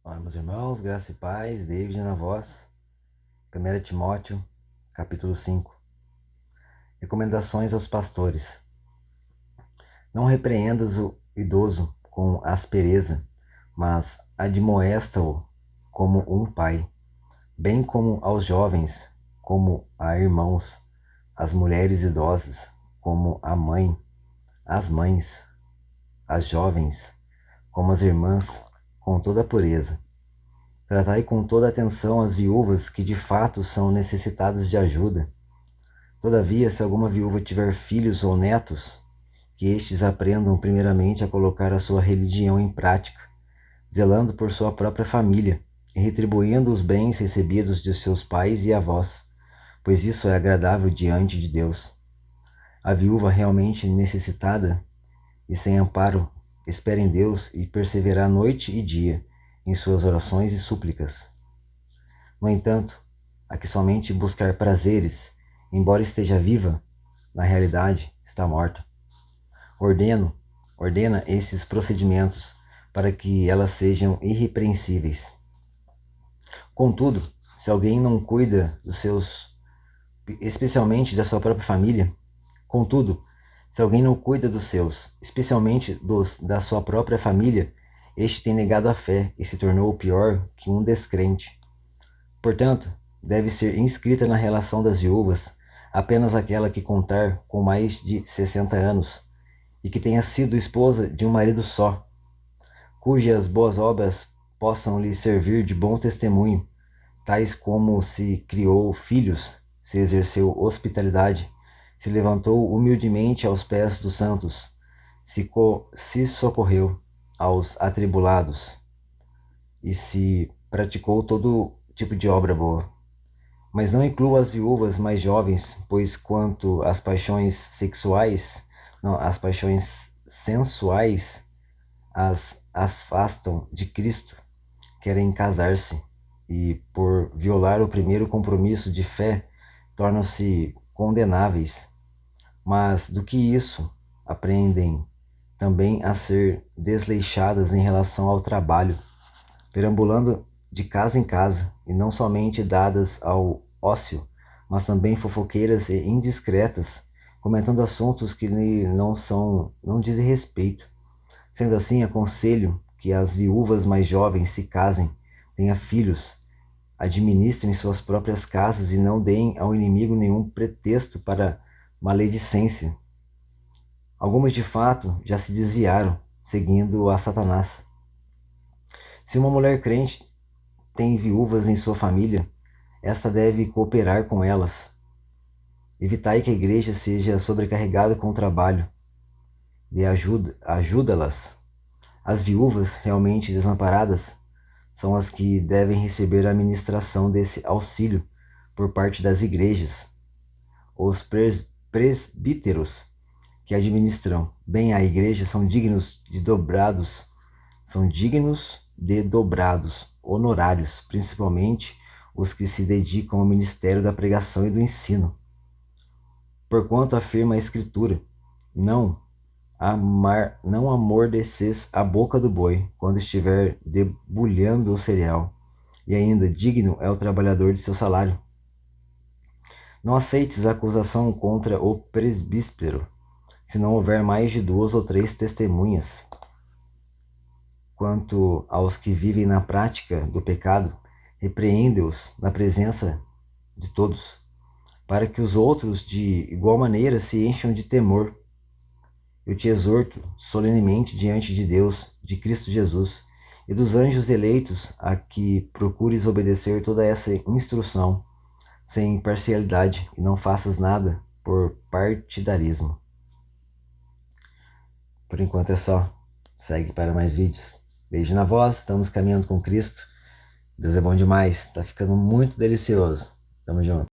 Olá, meus irmãos, graça e paz, David na voz, 1 Timóteo, capítulo 5. Recomendações aos pastores. Não repreendas o idoso com aspereza, mas admoesta-o como um pai, bem como aos jovens, como a irmãos, as mulheres idosas, como a mãe, as mães, as jovens, como as irmãs, com toda a pureza. Tratai com toda atenção as viúvas que de fato são necessitadas de ajuda. Todavia, se alguma viúva tiver filhos ou netos, que estes aprendam primeiramente a colocar a sua religião em prática, zelando por sua própria família e retribuindo os bens recebidos de seus pais e avós, pois isso é agradável diante de Deus. A viúva realmente necessitada e sem amparo espera em Deus e perseverar noite e dia em suas orações e súplicas. No entanto, a que somente buscar prazeres, embora esteja viva, na realidade está morta. Ordena esses procedimentos para que elas sejam irrepreensíveis. Contudo, se alguém não cuida dos seus, especialmente da sua própria família, especialmente dos da sua própria família, este tem negado a fé e se tornou pior que um descrente. Portanto, deve ser inscrita na relação das viúvas apenas aquela que contar com mais de 60 anos e que tenha sido esposa de um marido só, cujas boas obras possam lhe servir de bom testemunho, tais como se criou filhos, se exerceu hospitalidade, se levantou humildemente aos pés dos santos, se socorreu aos atribulados e se praticou todo tipo de obra boa. Mas não inclua as viúvas mais jovens, pois quanto às paixões sensuais as afastam de Cristo, querem casar-se e, por violar o primeiro compromisso de fé, tornam-se condenáveis. Mas, do que isso, aprendem também a ser desleixadas em relação ao trabalho, perambulando de casa em casa, e não somente dadas ao ócio, mas também fofoqueiras e indiscretas, comentando assuntos que lhe não dizem respeito. Sendo assim, aconselho que as viúvas mais jovens se casem, tenham filhos, administrem suas próprias casas e não deem ao inimigo nenhum pretexto para maledicência. Algumas de fato já se desviaram, seguindo a Satanás. Se uma mulher crente tem viúvas em sua família, esta deve cooperar com elas. Evitai que a igreja seja sobrecarregada com o trabalho. Ajuda-las. As viúvas realmente desamparadas são as que devem receber a administração desse auxílio por parte das igrejas. Os presbíteros que administram bem a igreja são dignos de dobrados honorários, principalmente os que se dedicam ao ministério da pregação e do ensino. Porquanto afirma a Escritura, não amordeces a boca do boi quando estiver debulhando o cereal, e ainda digno é o trabalhador de seu salário. Não aceites a acusação contra o presbítero, se não houver mais de 2 ou 3 testemunhas. Quanto aos que vivem na prática do pecado, repreende-os na presença de todos, para que os outros de igual maneira se encham de temor. Eu te exorto solenemente diante de Deus, de Cristo Jesus e dos anjos eleitos, a que procures obedecer toda essa instrução, sem parcialidade, e não faças nada por partidarismo. Por enquanto é só. Segue para mais vídeos. Beijo na voz, estamos caminhando com Cristo. Deus é bom demais, tá ficando muito delicioso. Tamo junto.